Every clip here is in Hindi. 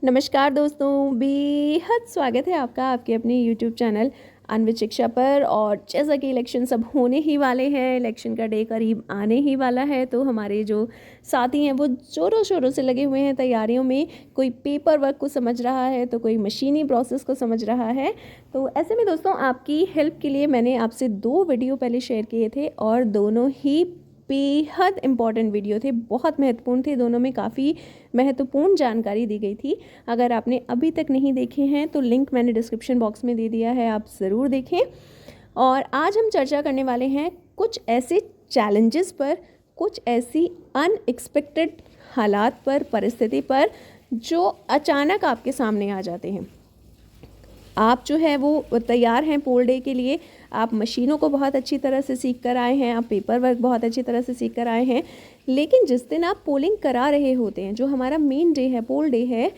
नमस्कार दोस्तों, बेहद स्वागत है आपका आपके अपने यूट्यूब चैनल अन्वित शिक्षा पर। और जैसा कि इलेक्शन सब होने ही वाले हैं, इलेक्शन का डे करीब आने ही वाला है, तो हमारे जो साथी हैं वो ज़ोरों शोरों से लगे हुए हैं तैयारियों में। कोई पेपर वर्क को समझ रहा है तो कोई मशीनी प्रोसेस को समझ रहा है। तो ऐसे में दोस्तों, आपकी हेल्प के लिए मैंने आपसे 2 वीडियो पहले शेयर किए थे और दोनों ही बेहद इम्पॉर्टेंट वीडियो थे, बहुत महत्वपूर्ण थे। दोनों में काफ़ी महत्वपूर्ण जानकारी दी गई थी। अगर आपने अभी तक नहीं देखे हैं तो लिंक मैंने डिस्क्रिप्शन बॉक्स में दे दिया है, आप ज़रूर देखें। और आज हम चर्चा करने वाले हैं कुछ ऐसे चैलेंजेस पर, कुछ ऐसी अनएक्सपेक्टेड हालात पर, परिस्थिति पर जो अचानक आपके सामने आ जाते हैं। आप जो है वो तैयार हैं पोल डे के लिए, आप मशीनों को बहुत अच्छी तरह से सीख कर आए हैं, आप पेपर वर्क बहुत अच्छी तरह से सीख कर आए हैं, लेकिन जिस दिन आप पोलिंग करा रहे होते हैं, जो हमारा मेन डे है, पोल डे है,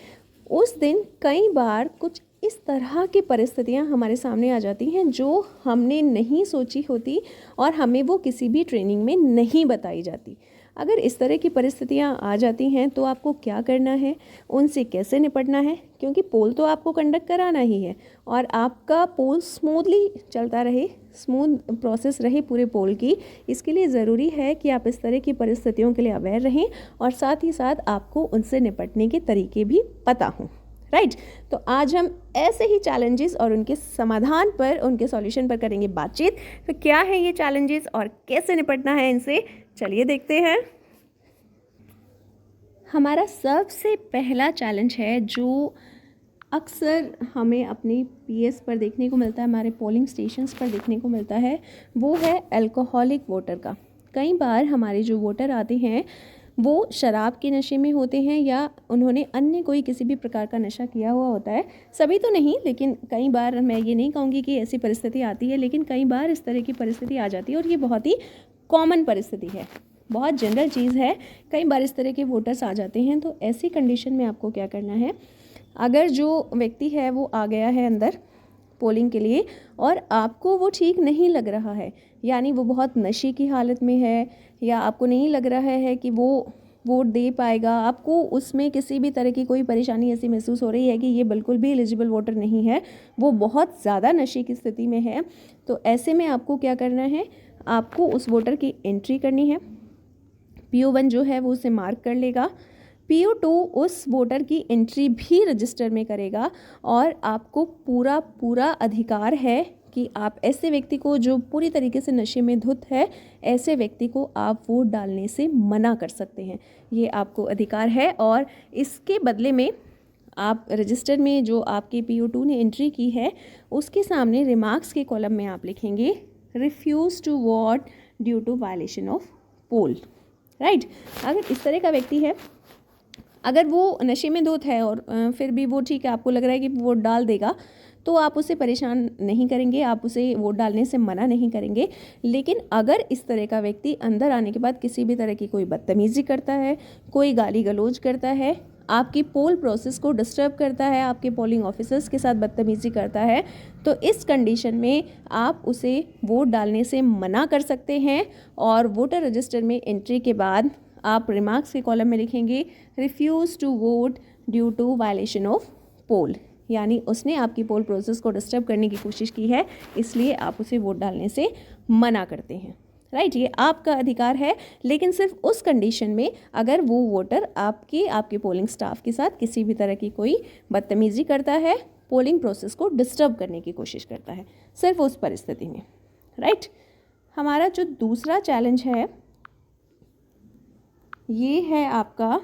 उस दिन कई बार कुछ इस तरह की परिस्थितियां हमारे सामने आ जाती हैं जो हमने नहीं सोची होती और हमें वो किसी भी ट्रेनिंग में नहीं बताई जाती। अगर इस तरह की परिस्थितियां आ जाती हैं तो आपको क्या करना है, उनसे कैसे निपटना है, क्योंकि पोल तो आपको कंडक्ट कराना ही है और आपका पोल स्मूथली चलता रहे, स्मूथ प्रोसेस रहे पूरे पोल की। इसके लिए ज़रूरी है कि आप इस तरह की परिस्थितियों के लिए अवेयर रहें और साथ ही साथ आपको उनसे निपटने के तरीके भी पता हों। राइट, तो आज हम ऐसे ही चैलेंजेस और उनके समाधान पर, उनके सॉल्यूशन पर करेंगे बातचीत। तो क्या है ये चैलेंजेस और कैसे निपटना है इनसे, चलिए देखते हैं। हमारा सबसे पहला चैलेंज है जो अक्सर हमें अपनी पीएस पर देखने को मिलता है, हमारे पोलिंग स्टेशंस पर देखने को मिलता है, वो है अल्कोहलिक वोटर का। कई बार हमारे जो वोटर आते हैं वो शराब के नशे में होते हैं या उन्होंने अन्य कोई किसी भी प्रकार का नशा किया हुआ होता है। सभी तो नहीं, लेकिन कई बार, मैं ये नहीं कहूँगी कि ऐसी परिस्थिति आती है, लेकिन कई बार इस तरह की परिस्थिति आ जाती है और ये बहुत ही कॉमन परिस्थिति है, बहुत जनरल चीज़ है। कई बार इस तरह के वोटर्स आ जाते हैं। तो ऐसी कंडीशन में आपको क्या करना है, अगर जो व्यक्ति है वो आ गया है अंदर पोलिंग के लिए और आपको वो ठीक नहीं लग रहा है, यानी वो बहुत नशे की हालत में है या आपको नहीं लग रहा है कि वो वोट दे पाएगा, आपको उसमें किसी भी तरह की कोई परेशानी ऐसी महसूस हो रही है कि ये बिल्कुल भी एलिजिबल वोटर नहीं है, वो बहुत ज़्यादा नशे की स्थिति में है, तो ऐसे में आपको क्या करना है, आपको उस वोटर की एंट्री करनी है। PO1 जो है वो उसे मार्क कर लेगा, PO2 उस वोटर की एंट्री भी रजिस्टर में करेगा और आपको पूरा अधिकार है कि आप ऐसे व्यक्ति को जो पूरी तरीके से नशे में धुत है, ऐसे व्यक्ति को आप वोट डालने से मना कर सकते हैं। ये आपको अधिकार है और इसके बदले में आप रजिस्टर में जो आपके PO2 ने एंट्री की है उसके सामने रिमार्क्स के कॉलम में आप लिखेंगे refuse to vote due to violation of poll. Right, अगर इस तरह का व्यक्ति है, अगर वो नशे में धुत है और फिर भी वो ठीक है, आपको लग रहा है कि वोट डाल देगा, तो आप उसे परेशान नहीं करेंगे, आप उसे वोट डालने से मना नहीं करेंगे। लेकिन अगर इस तरह का व्यक्ति अंदर आने के बाद किसी भी तरह की कोई बदतमीज़ी करता है, कोई गाली गलौज करता है, आपकी पोल प्रोसेस को डिस्टर्ब करता है, आपके पोलिंग ऑफिसर्स के साथ बदतमीज़ी करता है, तो इस कंडीशन में आप उसे वोट डालने से मना कर सकते हैं और वोटर रजिस्टर में एंट्री के बाद आप रिमार्क्स के कॉलम में लिखेंगे refuse to vote due to violation of poll, यानी उसने आपकी पोल प्रोसेस को डिस्टर्ब करने की कोशिश की है, इसलिए आप उसे वोट डालने से मना करते हैं। राइट, ये आपका अधिकार है, लेकिन सिर्फ उस कंडीशन में अगर वो वोटर आपके पोलिंग स्टाफ के साथ किसी भी तरह की कोई बदतमीज़ी करता है, पोलिंग प्रोसेस को डिस्टर्ब करने की कोशिश करता है, सिर्फ उस परिस्थिति में। राइट, हमारा जो दूसरा चैलेंज है ये है आपका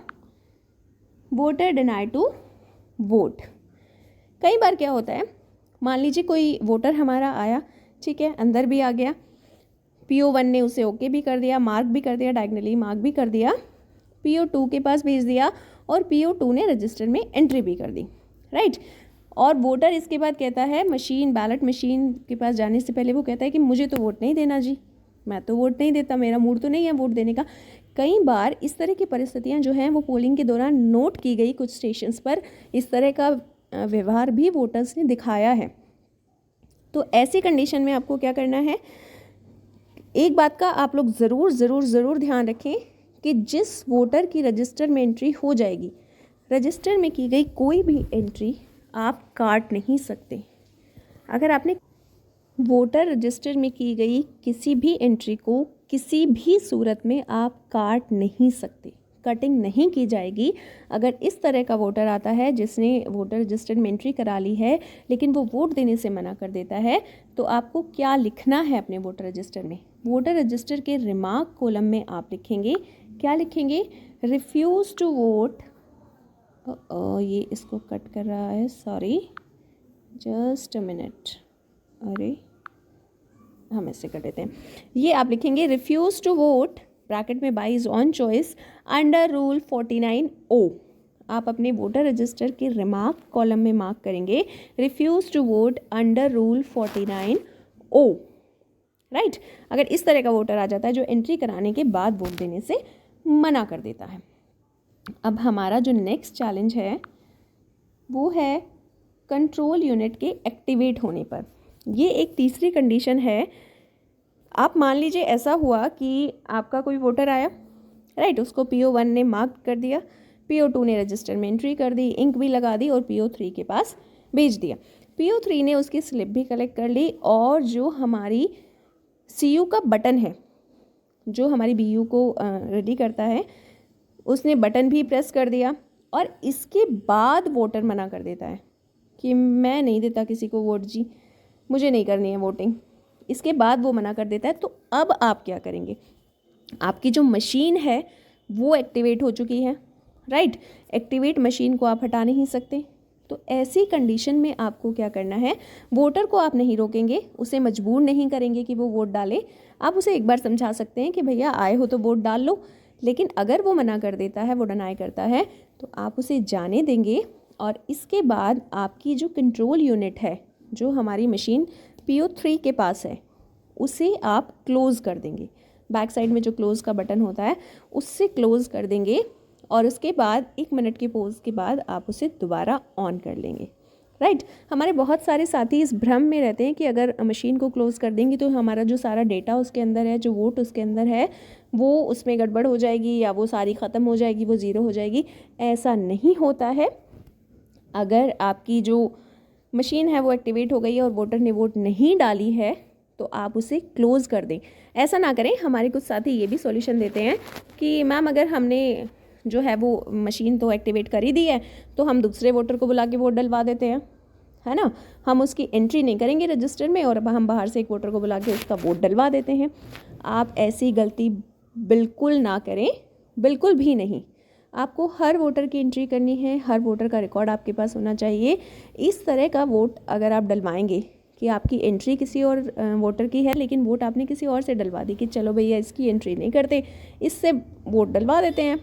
वोटर डिनाई टू वोट। कई बार क्या होता है, मान लीजिए कोई वोटर हमारा आया, ठीक है, अंदर भी आ गया, PO1 ने उसे ओके भी कर दिया, मार्क भी कर दिया, डायगनली मार्क भी कर दिया, PO2 के पास भेज दिया और PO2 ने रजिस्टर में एंट्री भी कर दी। राइट, और वोटर इसके बाद कहता है, मशीन, बैलेट मशीन के पास जाने से पहले वो कहता है कि मुझे तो वोट नहीं देना जी, मैं तो वोट नहीं देता, मेरा मूड तो नहीं है वोट देने का। कई बार इस तरह की परिस्थितियां जो हैं वो पोलिंग के दौरान नोट की गई, कुछ स्टेशंस पर इस तरह का व्यवहार भी वोटर्स ने दिखाया है। तो ऐसी कंडीशन में आपको क्या करना है, एक बात का आप लोग ज़रूर ध्यान रखें कि जिस वोटर की रजिस्टर में एंट्री हो जाएगी, रजिस्टर में की गई कोई भी एंट्री आप काट नहीं सकते। अगर आपने वोटर रजिस्टर में की गई किसी भी एंट्री को किसी भी सूरत में आप काट नहीं सकते, कटिंग नहीं की जाएगी। अगर इस तरह का वोटर आता है जिसने वोटर रजिस्टर में एंट्री करा ली है लेकिन वो वोट देने से मना कर देता है, तो आपको क्या लिखना है अपने वोटर रजिस्टर में? वोटर रजिस्टर के रिमार्क कॉलम में आप लिखेंगे, क्या लिखेंगे? Refuse to vote. ये इसको कट कर रहा है, सॉरी, जस्ट अ मिनट। अरे हम ऐसे कर देते हैं। ये आप लिखेंगे रिफ्यूज़ टू वोट ब्रैकेट में by is on choice under rule 49O। आप अपने वोटर रजिस्टर के रिमार्क कॉलम में मार्क करेंगे refuse to vote under rule 49O, right. अगर इस तरह का वोटर आ जाता है जो एंट्री कराने के बाद वोट देने से मना कर देता है। अब हमारा जो नेक्स्ट चैलेंज है वो है कंट्रोल यूनिट के एक्टिवेट होने पर। ये एक तीसरी कंडीशन है। आप मान लीजिए ऐसा हुआ कि आपका कोई वोटर आया, राइट, उसको PO1 ने मार्क कर दिया, PO2 ने रजिस्टर में एंट्री कर दी, इंक भी लगा दी और PO3 के पास भेज दिया। PO3 ने उसकी स्लिप भी कलेक्ट कर ली और जो हमारी CU का बटन है जो हमारी BU को रेडी करता है उसने बटन भी प्रेस कर दिया और इसके बाद वोटर मना कर देता है कि मैं नहीं देता किसी को वोट जी, मुझे नहीं करनी है वोटिंग। इसके बाद वो मना कर देता है, तो अब आप क्या करेंगे? आपकी जो मशीन है वो एक्टिवेट हो चुकी है, राइट। एक्टिवेट मशीन को आप हटा नहीं सकते। तो ऐसी कंडीशन में आपको क्या करना है? वोटर को आप नहीं रोकेंगे, उसे मजबूर नहीं करेंगे कि वो वोट डाले। आप उसे एक बार समझा सकते हैं कि भैया आए हो तो वोट डाल लो, लेकिन अगर वो मना कर देता है, वो डिनाई करता है, तो आप उसे जाने देंगे और इसके बाद आपकी जो कंट्रोल यूनिट है जो हमारी मशीन PO3 के पास है उसे आप क्लोज़ कर देंगे। बैक साइड में जो क्लोज़ का बटन होता है उससे क्लोज़ कर देंगे और उसके बाद 1 मिनट की पोज के बाद आप उसे दोबारा ऑन कर लेंगे, राइट। हमारे बहुत सारे साथी इस भ्रम में रहते हैं कि अगर मशीन को क्लोज़ कर देंगे तो हमारा जो सारा डेटा उसके अंदर है, जो वोट उसके अंदर है, वो उसमें गड़बड़ हो जाएगी या वो सारी ख़त्म हो जाएगी, वो ज़ीरो हो जाएगी। ऐसा नहीं होता है। अगर आपकी जो मशीन है वो एक्टिवेट हो गई है और वोटर ने वोट नहीं डाली है तो आप उसे क्लोज़ कर दें। ऐसा ना करें। हमारे कुछ साथी ये भी सॉल्यूशन देते हैं कि मैम अगर हमने जो है वो मशीन तो एक्टिवेट कर ही दी है तो हम दूसरे वोटर को बुला के वोट डलवा देते हैं, है ना। हम उसकी एंट्री नहीं करेंगे रजिस्टर में और अब हम बाहर से एक वोटर को बुला के उसका वोट डलवा देते हैं। आप ऐसी गलती बिल्कुल ना करें, बिल्कुल भी नहीं। आपको हर वोटर की एंट्री करनी है, हर वोटर का रिकॉर्ड आपके पास होना चाहिए। इस तरह का वोट अगर आप डलवाएंगे कि आपकी एंट्री किसी और वोटर की है लेकिन वोट आपने किसी और से डलवा दी कि चलो भैया इसकी एंट्री नहीं करते, इससे वोट डलवा देते हैं,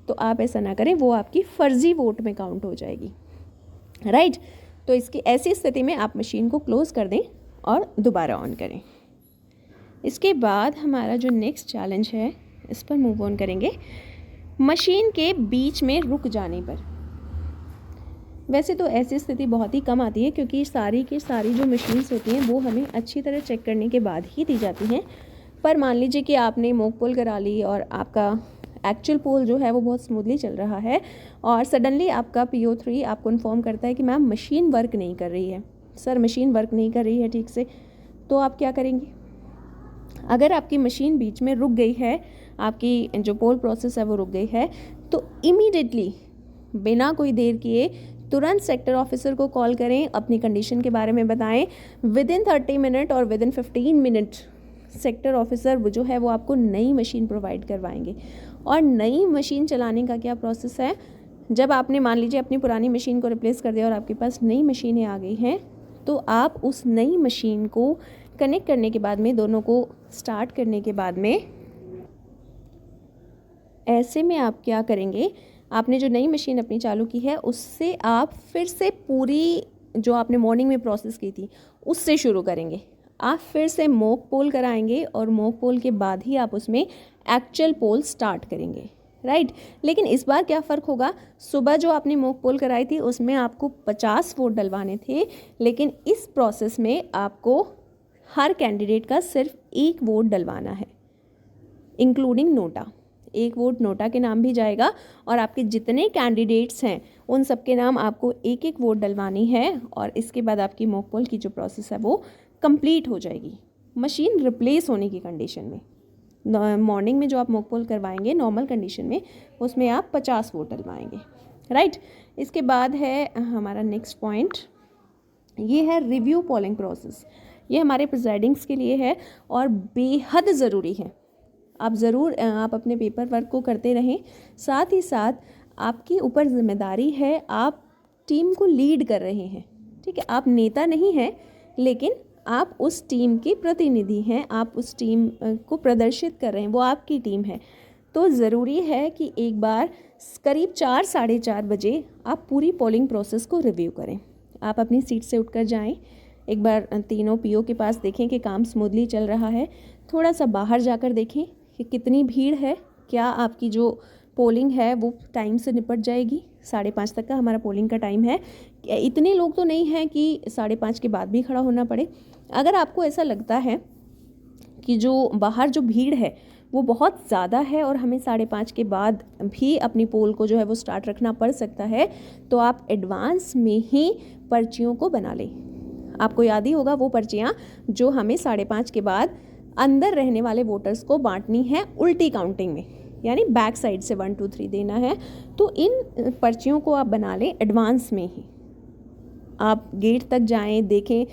तो आप ऐसा ना करें, वो आपकी फ़र्ज़ी वोट में काउंट हो जाएगी, राइट। तो इसकी ऐसी स्थिति में आप मशीन को क्लोज़ कर दें और दोबारा ऑन करें। इसके बाद हमारा जो नेक्स्ट चैलेंज है इस पर मूव ऑन करेंगे। मशीन के बीच में रुक जाने पर, वैसे तो ऐसी स्थिति बहुत ही कम आती है क्योंकि सारी की सारी जो मशीन्स होती हैं वो हमें अच्छी तरह चेक करने के बाद ही दी जाती हैं। पर मान लीजिए कि आपने मॉक पोल करा ली और आपका एक्चुअल पोल जो है वो बहुत स्मूथली चल रहा है और सडनली आपका PO3 आपको इन्फॉर्म करता है कि मैम मशीन वर्क नहीं कर रही है, सर मशीन वर्क नहीं कर रही है ठीक से, तो आप क्या करेंगे? अगर आपकी मशीन बीच में रुक गई है, आपकी जो पोल प्रोसेस है वो रुक गई है, तो इमीडिएटली बिना कोई देर किए तुरंत सेक्टर ऑफिसर को कॉल करें, अपनी कंडीशन के बारे में बताएं। विदिन 30 मिनट और विदिन 15 मिनट सेक्टर ऑफिसर वो जो है वो आपको नई मशीन प्रोवाइड करवाएंगे। और नई मशीन चलाने का क्या प्रोसेस है? जब आपने मान लीजिए अपनी पुरानी मशीन को रिप्लेस कर दिया और आपके पास नई मशीनें आ गई हैं, तो आप उस नई मशीन को कनेक्ट करने के बाद में, दोनों को स्टार्ट करने के बाद में, ऐसे में आप क्या करेंगे? आपने जो नई मशीन अपनी चालू की है उससे आप फिर से पूरी जो आपने मॉर्निंग में प्रोसेस की थी उससे शुरू करेंगे। आप फिर से मॉक पोल कराएंगे और मॉक पोल के बाद ही आप उसमें एक्चुअल पोल स्टार्ट करेंगे, राइट। लेकिन इस बार क्या फ़र्क होगा? सुबह जो आपने मॉक पोल कराई थी उसमें आपको 50 वोट डलवाने थे, लेकिन इस प्रोसेस में आपको हर कैंडिडेट का सिर्फ 1 वोट डलवाना है, इंक्लूडिंग नोटा। एक वोट नोटा के नाम भी जाएगा और आपके जितने कैंडिडेट्स हैं उन सब के नाम आपको एक एक वोट डलवानी है और इसके बाद आपकी मॉक पोल की जो प्रोसेस है वो कंप्लीट हो जाएगी मशीन रिप्लेस होने की कंडीशन में। मॉर्निंग में जो आप मॉक पोल करवाएंगे नॉर्मल कंडीशन में उसमें आप 50 वोट डलवाएंगे, राइट। इसके बाद है हमारा नेक्स्ट पॉइंट, ये है रिव्यू पोलिंग प्रोसेस। ये हमारे प्रिजाइडिंग्स के लिए है और बेहद ज़रूरी है। आप ज़रूर आप अपने पेपर वर्क को करते रहें, साथ ही साथ आपकी ऊपर जिम्मेदारी है, आप टीम को लीड कर रहे हैं, ठीक है। आप नेता नहीं हैं लेकिन आप उस टीम के प्रतिनिधि हैं, आप उस टीम को प्रदर्शित कर रहे हैं, वो आपकी टीम है। तो ज़रूरी है कि एक बार करीब 4 साढ़े 4 बजे आप पूरी पोलिंग प्रोसेस को रिव्यू करें। आप अपनी सीट से उठकर जाएं, एक बार तीनों पीओ के पास देखें कि काम स्मूथली चल रहा है, थोड़ा सा बाहर जाकर देखें कि कितनी भीड़ है, क्या आपकी जो पोलिंग है वो टाइम से निपट जाएगी। 5:30 तक का हमारा पोलिंग का टाइम है, इतने लोग तो नहीं हैं कि 5:30 के बाद भी खड़ा होना पड़े। अगर आपको ऐसा लगता है कि जो बाहर जो भीड़ है वो बहुत ज़्यादा है और हमें 5:30 के बाद भी अपनी पोल को जो है वो स्टार्ट रखना पड़ सकता है, तो आप एडवांस में ही पर्चियों को बना लें। आपको याद ही होगा वो पर्चियाँ जो हमें 5:30 के बाद अंदर रहने वाले वोटर्स को बांटनी है उल्टी काउंटिंग में, यानी बैक साइड से 1 2 3 देना है। तो इन पर्चियों को आप बना लें एडवांस में ही। आप गेट तक जाएं, देखें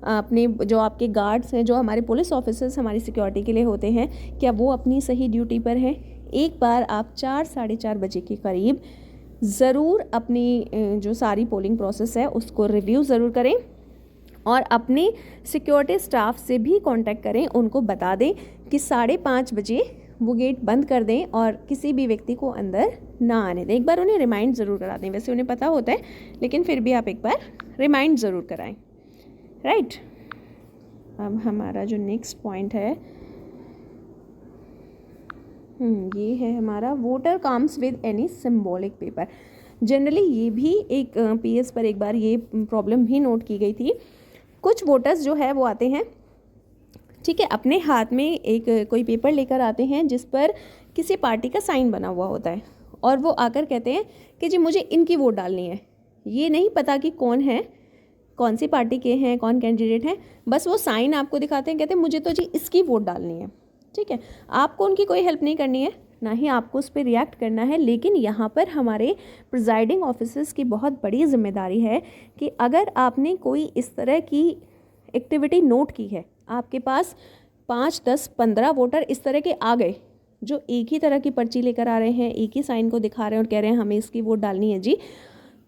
अपने जो आपके गार्ड्स हैं, जो हमारे पुलिस ऑफिसर्स हमारी सिक्योरिटी के लिए होते हैं, क्या वो अपनी सही ड्यूटी पर हैं। एक बार आप 4 साढ़े 4 बजे के करीब ज़रूर अपनी जो सारी पोलिंग प्रोसेस है उसको रिव्यू ज़रूर करें और अपने सिक्योरिटी स्टाफ से भी कांटेक्ट करें, उनको बता दें कि 5:30 बजे वो गेट बंद कर दें और किसी भी व्यक्ति को अंदर ना आने दें। एक बार उन्हें रिमाइंड ज़रूर करा दें, वैसे उन्हें पता होता है लेकिन फिर भी आप एक बार रिमाइंड ज़रूर कराएं, राइट। अब हमारा जो नेक्स्ट पॉइंट है ये है हमारा voter comes with any symbolic paper. Generally ये भी एक पीएस पर एक बार ये प्रॉब्लम भी नोट की गई थी। कुछ वोटर्स जो है वो आते हैं, ठीक है, अपने हाथ में एक कोई पेपर लेकर आते हैं जिस पर किसी पार्टी का साइन बना हुआ होता है और वो आकर कहते हैं कि जी मुझे इनकी वोट डालनी है। ये नहीं पता कि कौन है, कौन सी पार्टी के हैं, कौन कैंडिडेट हैं, बस वो साइन आपको दिखाते हैं, कहते हैं मुझे तो जी इसकी वोट डालनी है, ठीक है। आपको उनकी कोई हेल्प नहीं करनी है, ना ही आपको उस पर रिएक्ट करना है। लेकिन यहाँ पर हमारे प्रिजाइडिंग ऑफिसर्स की बहुत बड़ी जिम्मेदारी है कि अगर आपने कोई इस तरह की एक्टिविटी नोट की है, आपके पास 5 10 15 वोटर इस तरह के आ गए जो एक ही तरह की पर्ची लेकर आ रहे हैं, एक ही साइन को दिखा रहे हैं और कह रहे हैं हमें इसकी वोट डालनी है जी,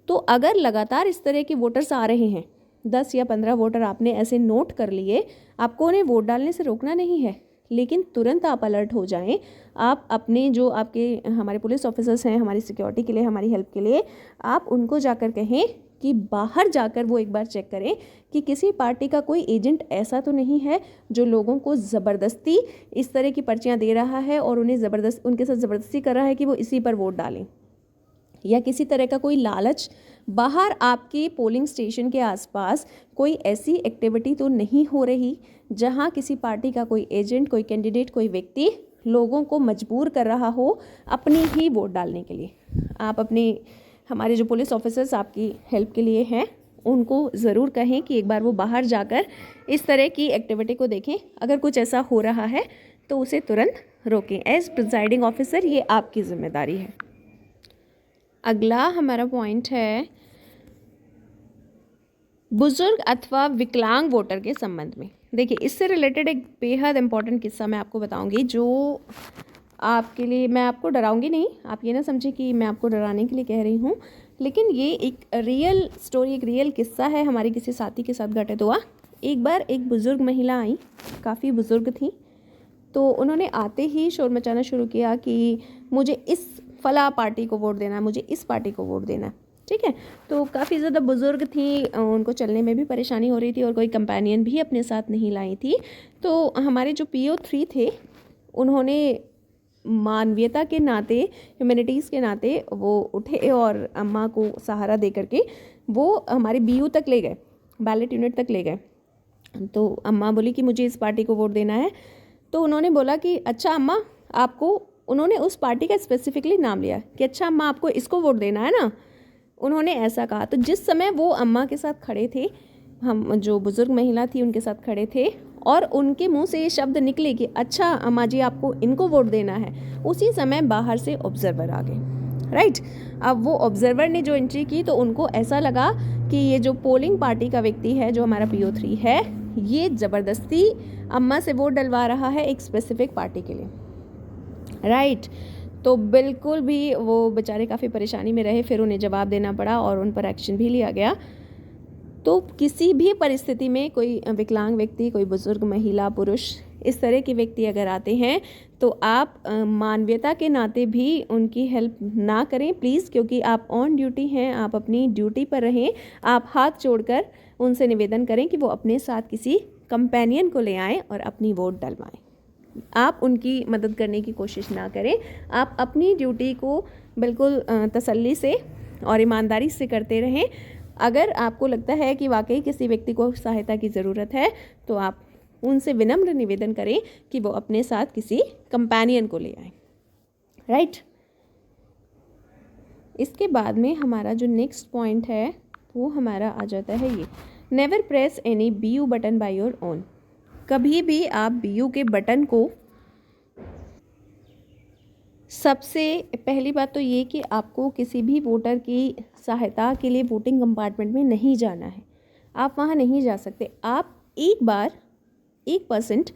तो अगर लगातार इस तरह के वोटर्स आ रहे हैं, 10 या 15 वोटर आपने ऐसे नोट कर लिए, आपको उन्हें वोट डालने से रोकना नहीं है, लेकिन तुरंत आप अलर्ट हो जाएं। आप अपने जो आपके हमारे पुलिस ऑफिसर्स हैं हमारी सिक्योरिटी के लिए, हमारी हेल्प के लिए, आप उनको जाकर कहें कि बाहर जाकर वो एक बार चेक करें कि किसी पार्टी का कोई एजेंट ऐसा तो नहीं है जो लोगों को ज़बरदस्ती इस तरह की पर्चियाँ दे रहा है और उन्हें उनके साथ ज़बरदस्ती कर रहा है कि वो इसी पर वोट डालें, या किसी तरह का कोई लालच। बाहर आपके पोलिंग स्टेशन के आसपास कोई ऐसी एक्टिविटी तो नहीं हो रही जहां किसी पार्टी का कोई एजेंट, कोई कैंडिडेट, कोई व्यक्ति लोगों को मजबूर कर रहा हो अपनी ही वोट डालने के लिए। आप अपने हमारे जो पुलिस ऑफिसर्स आपकी हेल्प के लिए हैं उनको ज़रूर कहें कि एक बार वो बाहर जाकर इस तरह की एक्टिविटी को देखें, अगर कुछ ऐसा हो रहा है तो उसे तुरंत रोकें। एज प्रिजाइडिंग ऑफिसर ये आपकी जिम्मेदारी है। अगला हमारा पॉइंट है बुजुर्ग अथवा विकलांग वोटर के संबंध में। देखिए, इससे रिलेटेड एक बेहद इम्पॉर्टेंट किस्सा मैं आपको बताऊंगी जो आपके लिए, मैं आपको डराऊंगी नहीं, आप ये ना समझें कि मैं आपको डराने के लिए कह रही हूँ, लेकिन ये एक रियल स्टोरी, एक रियल किस्सा है, हमारी किसी साथी के साथ घटित हुआ। एक बार एक बुज़ुर्ग महिला आई, काफ़ी बुज़ुर्ग थी, तो उन्होंने आते ही शोर मचाना शुरू किया कि मुझे इस फला पार्टी को वोट देना है, मुझे इस पार्टी को वोट देना है, ठीक है। तो काफ़ी ज़्यादा बुज़ुर्ग थी, उनको चलने में भी परेशानी हो रही थी और कोई कंपेनियन भी अपने साथ नहीं लाई थी। तो हमारे जो PO3 थे उन्होंने मानवीयता के नाते, ह्यूमैनिटीज़ के नाते वो उठे और अम्मा को सहारा दे करके वो हमारे BU तक ले गए, बैलेट यूनिट तक ले गए। तो अम्मा बोली कि मुझे इस पार्टी को वोट देना है। तो उन्होंने बोला कि अच्छा अम्मा, आपको उन्होंने उस पार्टी का स्पेसिफिकली नाम लिया कि अच्छा अम्मा आपको इसको वोट देना है ना, उन्होंने ऐसा कहा। तो जिस समय वो अम्मा के साथ खड़े थे, हम जो बुज़ुर्ग महिला थी उनके साथ खड़े थे, और उनके मुंह से ये शब्द निकले कि अच्छा अम्मा जी आपको इनको वोट देना है, उसी समय बाहर से ऑब्जर्वर आ गए, राइट। अब वो ऑब्जर्वर ने जो एंट्री की तो उनको ऐसा लगा कि ये जो पोलिंग पार्टी का व्यक्ति है, जो हमारा PO3 है, ये ज़बरदस्ती अम्मा से वोट डलवा रहा है एक स्पेसिफिक पार्टी के लिए, राइट। तो बिल्कुल भी वो बेचारे काफ़ी परेशानी में रहे, फिर उन्हें जवाब देना पड़ा और उन पर एक्शन भी लिया गया। तो किसी भी परिस्थिति में कोई विकलांग व्यक्ति, कोई बुजुर्ग महिला, पुरुष, इस तरह के व्यक्ति अगर आते हैं तो आप मानवीयता के नाते भी उनकी हेल्प ना करें प्लीज़, क्योंकि आप ऑन ड्यूटी हैं, आप अपनी ड्यूटी पर रहें। आप हाथ जोड़कर उनसे निवेदन करें कि वो अपने साथ किसी कंपेनियन को ले आएँ और अपनी वोट डलवाएं। आप उनकी मदद करने की कोशिश ना करें, आप अपनी ड्यूटी को बिल्कुल तसल्ली से और ईमानदारी से करते रहें। अगर आपको लगता है कि वाकई किसी व्यक्ति को सहायता की ज़रूरत है तो आप उनसे विनम्र निवेदन करें कि वो अपने साथ किसी कंपेनियन को ले आएं, राइट। इसके बाद में हमारा जो नेक्स्ट पॉइंट है वो हमारा आ जाता है ये, never press any BU button by your own. कभी भी आप BU के बटन को, सबसे पहली बात तो ये कि आपको किसी भी वोटर की सहायता के लिए वोटिंग कंपार्टमेंट में नहीं जाना है, आप वहाँ नहीं जा सकते। आप एक बार 1%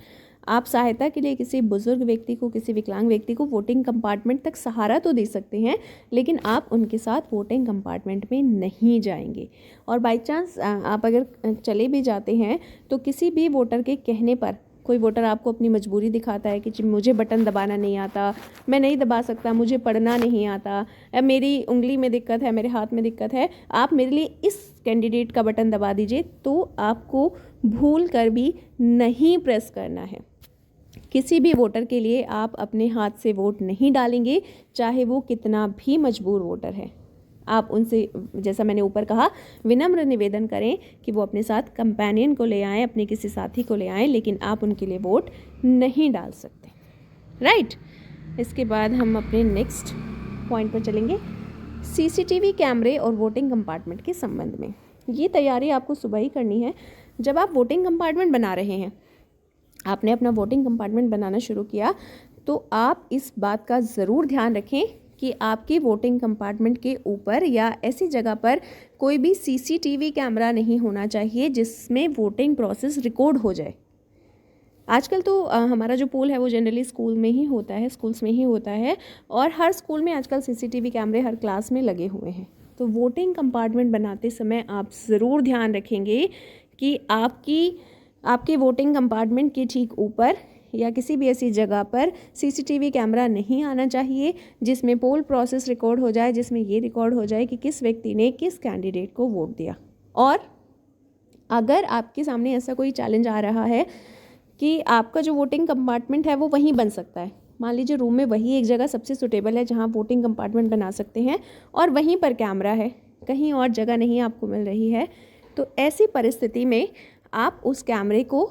आप सहायता के लिए किसी बुजुर्ग व्यक्ति को, किसी विकलांग व्यक्ति को वोटिंग कंपार्टमेंट तक सहारा तो दे सकते हैं, लेकिन आप उनके साथ वोटिंग कंपार्टमेंट में नहीं जाएंगे। और बाई चांस आप अगर चले भी जाते हैं तो किसी भी वोटर के कहने पर, कोई वोटर आपको अपनी मजबूरी दिखाता है कि जी मुझे बटन दबाना नहीं आता, मैं नहीं दबा सकता, मुझे पढ़ना नहीं आता, मेरी उंगली में दिक्कत है, मेरे हाथ में दिक्कत है, आप मेरे लिए इस कैंडिडेट का बटन दबा दीजिए, तो आपको भूल कर भी नहीं प्रेस करना है। किसी भी वोटर के लिए आप अपने हाथ से वोट नहीं डालेंगे, चाहे वो कितना भी मजबूर वोटर है। आप उनसे, जैसा मैंने ऊपर कहा, विनम्र निवेदन करें कि वो अपने साथ कंपेनियन को ले आएँ, अपने किसी साथी को ले आएँ, लेकिन आप उनके लिए वोट नहीं डाल सकते, राइट। इसके बाद हम अपने नेक्स्ट पॉइंट पर चलेंगे, CCTV कैमरे और वोटिंग कंपार्टमेंट के संबंध में। ये तैयारी आपको सुबह ही करनी है। जब आप वोटिंग कंपार्टमेंट बना रहे हैं, आपने अपना वोटिंग कंपार्टमेंट बनाना शुरू किया, तो आप इस बात का ज़रूर ध्यान रखें कि आपके वोटिंग कंपार्टमेंट के ऊपर या ऐसी जगह पर कोई भी CCTV कैमरा नहीं होना चाहिए जिसमें वोटिंग प्रोसेस रिकॉर्ड हो जाए। आजकल तो हमारा जो पोल है वो जनरली स्कूल में ही होता है, स्कूल्स में ही होता है, और हर स्कूल में आजकल CCTV कैमरे हर क्लास में लगे हुए हैं। तो वोटिंग कंपार्टमेंट बनाते समय आप ज़रूर ध्यान रखेंगे कि आपके वोटिंग कंपार्टमेंट के ठीक ऊपर या किसी भी ऐसी जगह पर CCTV कैमरा नहीं आना चाहिए जिसमें पोल प्रोसेस रिकॉर्ड हो जाए, जिसमें ये रिकॉर्ड हो जाए कि किस व्यक्ति ने किस कैंडिडेट को वोट दिया। और अगर आपके सामने ऐसा कोई चैलेंज आ रहा है कि आपका जो वोटिंग कंपार्टमेंट है वो वहीं बन सकता है, मान लीजिए रूम में वही एक जगह सबसे सुटेबल है जहां वोटिंग कंपार्टमेंट बना सकते हैं और वहीं पर कैमरा है, कहीं और जगह नहीं आपको मिल रही है, तो ऐसी परिस्थिति में आप उस कैमरे को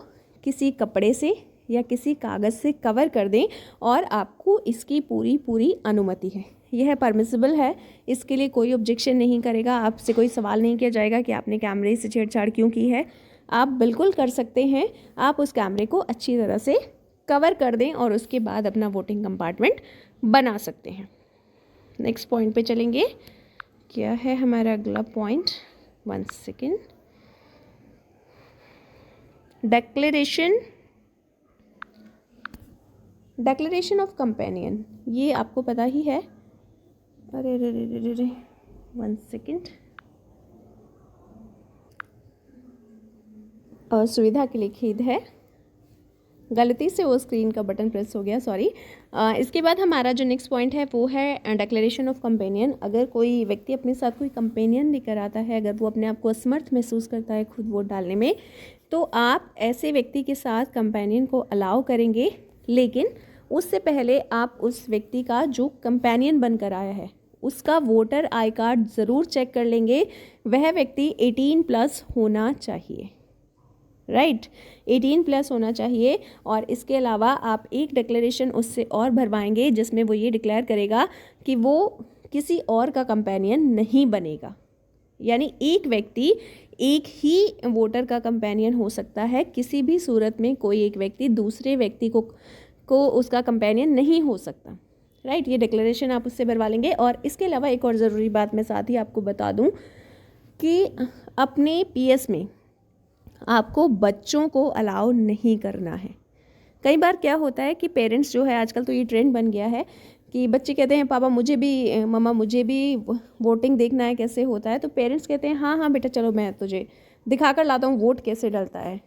किसी कपड़े से या किसी कागज़ से कवर कर दें और आपको इसकी पूरी अनुमति है, यह परमिसिबल है। इसके लिए कोई ऑब्जेक्शन नहीं करेगा, आपसे कोई सवाल नहीं किया जाएगा कि आपने कैमरे से छेड़छाड़ क्यों की है। आप बिल्कुल कर सकते हैं, आप उस कैमरे को अच्छी तरह से कवर कर दें और उसके बाद अपना वोटिंग कंपार्टमेंट बना सकते हैं। नेक्स्ट पॉइंट पे चलेंगे, क्या है हमारा अगला point, 1 second, declaration of companion. ये आपको पता ही है, अरे रे रे रे रे 1 सेकेंड, सुविधा के लिए खेद है, गलती से वो स्क्रीन का बटन प्रेस हो गया, सॉरी। इसके बाद हमारा जो नेक्स्ट पॉइंट है वो है डिक्लेरेशन ऑफ कंपेनियन। अगर कोई व्यक्ति अपने साथ कोई कंपेनियन लेकर आता है, अगर वो अपने आप को असमर्थ महसूस करता है खुद वोट डालने में, तो आप ऐसे व्यक्ति के साथ कंपेनियन को अलाउ करेंगे, लेकिन उससे पहले आप उस व्यक्ति का जो कंपेनियन बनकर आया है उसका वोटर आई कार्ड ज़रूर चेक कर लेंगे। वह व्यक्ति 18+ होना चाहिए, राइट। 18+ होना चाहिए। और इसके अलावा आप एक डिक्लेरेशन उससे और भरवाएंगे जिसमें वो ये डिक्लेयर करेगा कि वो किसी और का कंपेनियन नहीं बनेगा। यानी एक व्यक्ति एक ही वोटर का कंपेनियन हो सकता है, किसी भी सूरत में कोई एक व्यक्ति दूसरे व्यक्ति को उसका कंपेनियन नहीं हो सकता। राइट, ये डिक्लेरेशन आप उससे भरवा लेंगे। और इसके अलावा एक और ज़रूरी बात मैं साथ ही आपको बता दूं कि अपने पीएस में आपको बच्चों को अलाउ नहीं करना है। कई बार क्या होता है कि पेरेंट्स जो है, आजकल तो ये ट्रेंड बन गया है कि बच्चे कहते हैं पापा मुझे भी, मम्मा मुझे भी वोटिंग देखना है कैसे होता है। तो पेरेंट्स कहते हैं हाँ हाँ बेटा चलो मैं तुझे दिखा कर लाता हूँ वोट कैसे डलता है।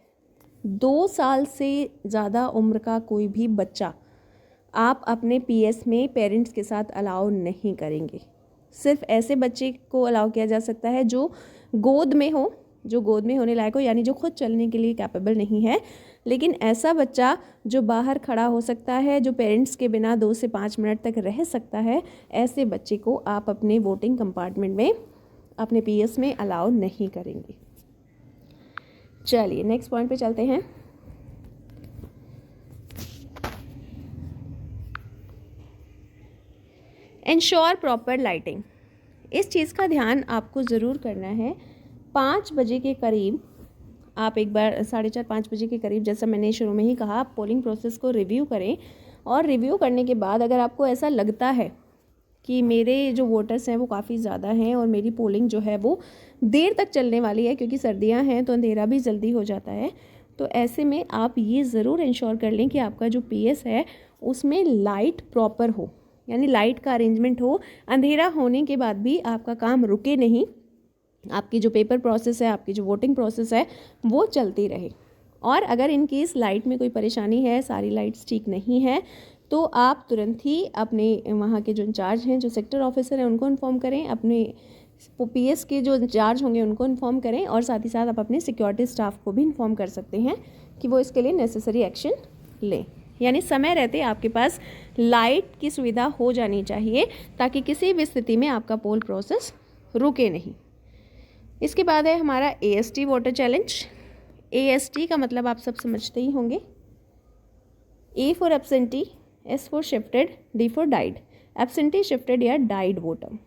2 साल से ज़्यादा उम्र का कोई भी बच्चा आप अपने पीएस में पेरेंट्स के साथ अलाउ नहीं करेंगे। सिर्फ ऐसे बच्चे को अलाउ किया जा सकता है जो गोद में हो, जो गोद में होने लायक हो, यानी जो खुद चलने के लिए कैपेबल नहीं है। लेकिन ऐसा बच्चा जो बाहर खड़ा हो सकता है, जो पेरेंट्स के बिना 2 से 5 मिनट तक रह सकता है, ऐसे बच्चे को आप अपने वोटिंग कंपार्टमेंट में, अपने पीएस में अलाउ नहीं करेंगे। चलिए नेक्स्ट पॉइंट पे चलते हैं। Ensure proper lighting. इस चीज़ का ध्यान आपको ज़रूर करना है। 5 बजे के करीब आप एक बार 4:30-5 बजे के करीब, जैसा मैंने शुरू में ही कहा, आप पोलिंग प्रोसेस को रिव्यू करें। और रिव्यू करने के बाद अगर आपको ऐसा लगता है कि मेरे जो वोटर्स हैं वो काफ़ी ज़्यादा हैं और मेरी पोलिंग जो है वो देर तक चलने वाली है, क्योंकि सर्दियां हैं तो अंधेरा भी जल्दी हो जाता है, तो ऐसे में आप ये ज़रूर इंश्योर कर लें कि आपका जो पीएस है उसमें लाइट प्रॉपर हो, यानी लाइट का अरेंजमेंट हो। अंधेरा होने के बाद भी आपका काम रुके नहीं, आपकी जो पेपर प्रोसेस है, आपकी जो वोटिंग प्रोसेस है वो चलती रहे। और अगर इन केस लाइट में कोई परेशानी है, सारी लाइट्स ठीक नहीं है, तो आप तुरंत ही अपने वहाँ के जो इंचार्ज हैं, जो सेक्टर ऑफिसर हैं, उनको इन्फॉर्म करें, अपने पीएस के जो इंचार्ज होंगे उनको इन्फॉर्म करें। और साथ ही साथ आप अपने सिक्योरिटी स्टाफ को भी इन्फॉर्म कर सकते हैं कि वो इसके लिए नेसेसरी एक्शन लें। यानी समय रहते आपके पास लाइट की सुविधा हो जानी चाहिए ताकि किसी भी स्थिति में आपका पोल प्रोसेस रुके नहीं। इसके बाद है हमारा AST वोटर चैलेंज। AST का मतलब आप सब समझते ही होंगे। A for absentee, S for shifted, D for died. Absentee, shifted या डाइड वोटर।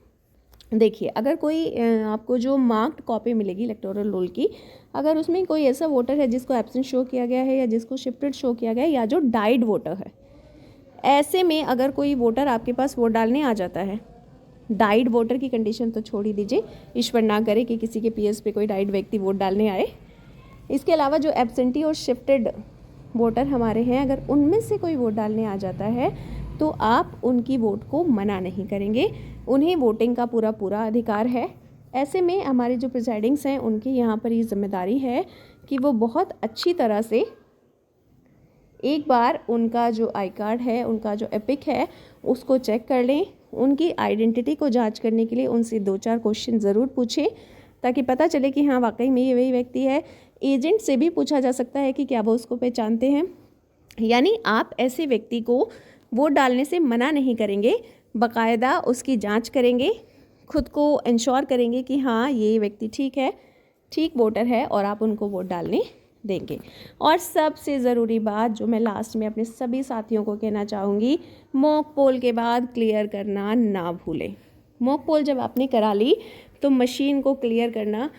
देखिए, अगर कोई आपको जो मार्क्ड कॉपी मिलेगी इलेक्टोरल रोल की, अगर उसमें कोई ऐसा वोटर है जिसको एब्सेंट शो किया गया है या जिसको शिफ्टेड शो किया गया है या जो डाइड वोटर है, ऐसे में अगर कोई वोटर आपके पास वोट डालने आ जाता है, डाइड वोटर की कंडीशन तो छोड़ ही दीजिए, ईश्वर ना करे कि किसी के पीएस पे कोई डाइड व्यक्ति वोट डालने आए। इसके अलावा जो एब्सेंटी और शिफ्टेड वोटर हमारे हैं, अगर उनमें से कोई वोट डालने आ जाता है तो आप उनकी वोट को मना नहीं करेंगे, उन्हें वोटिंग का पूरा अधिकार है। ऐसे में हमारे जो प्रिसाइडिंग्स हैं उनकी यहाँ पर ये जिम्मेदारी है कि वो बहुत अच्छी तरह से एक बार उनका जो आई कार्ड है, उनका जो एपिक है, उसको चेक कर लें। उनकी आइडेंटिटी को जांच करने के लिए उनसे 2-4 क्वेश्चन ज़रूर पूछें ताकि पता चले कि हाँ वाकई में ये वही व्यक्ति है। एजेंट से भी पूछा जा सकता है कि क्या वो उसको पहचानते हैं। यानी आप ऐसे व्यक्ति को वोट डालने से मना नहीं करेंगे, बाकायदा उसकी जांच करेंगे, खुद को इंश्योर करेंगे कि हाँ ये व्यक्ति ठीक है, ठीक वोटर है, और आप उनको वोट डालने देंगे। और सबसे ज़रूरी बात जो मैं लास्ट में अपने सभी साथियों को कहना चाहूँगी, मॉक पोल के बाद क्लियर करना ना भूलें। मॉक पोल जब आपने करा ली तो मशीन को क्लियर करना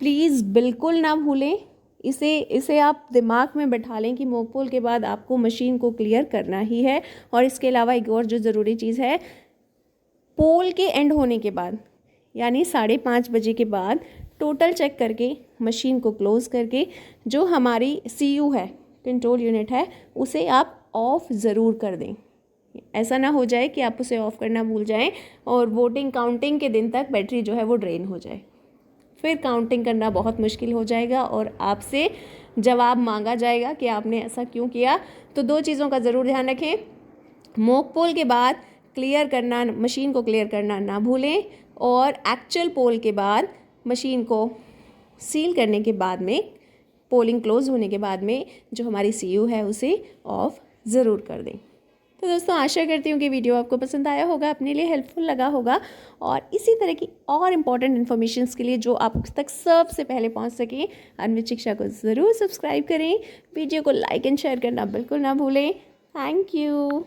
प्लीज़ बिल्कुल ना भूलें। इसे आप दिमाग में बैठा लें कि मॉक पोल के बाद आपको मशीन को क्लियर करना ही है। और इसके अलावा एक और जो ज़रूरी चीज़ है, पोल के एंड होने के बाद यानी 5:30 बजे के बाद टोटल चेक करके मशीन को क्लोज़ करके जो हमारी CU है, कंट्रोल यूनिट है, उसे आप ऑफ़ ज़रूर कर दें। ऐसा ना हो जाए कि आप उसे ऑफ़ करना भूल जाएं और वोटिंग काउंटिंग के दिन तक बैटरी जो है वो ड्रेन हो जाए, फिर काउंटिंग करना बहुत मुश्किल हो जाएगा और आपसे जवाब मांगा जाएगा कि आपने ऐसा क्यों किया। तो 2 चीज़ों का ज़रूर ध्यान रखें, मॉक पोल के बाद क्लियर करना, मशीन को क्लियर करना ना भूलें, और एक्चुअल पोल के बाद मशीन को सील करने के बाद में, पोलिंग क्लोज होने के बाद में जो हमारी CU है उसे ऑफ ज़रूर कर दें। तो दोस्तों आशा करती हूँ कि वीडियो आपको पसंद आया होगा, अपने लिए हेल्पफुल लगा होगा, और इसी तरह की और इम्पॉर्टेंट इन्फॉर्मेशंस के लिए जो आप तक सबसे पहले पहुँच सकें, अन्वित शिक्षा को ज़रूर सब्सक्राइब करें। वीडियो को लाइक एंड शेयर करना बिल्कुल ना भूलें। Thank you.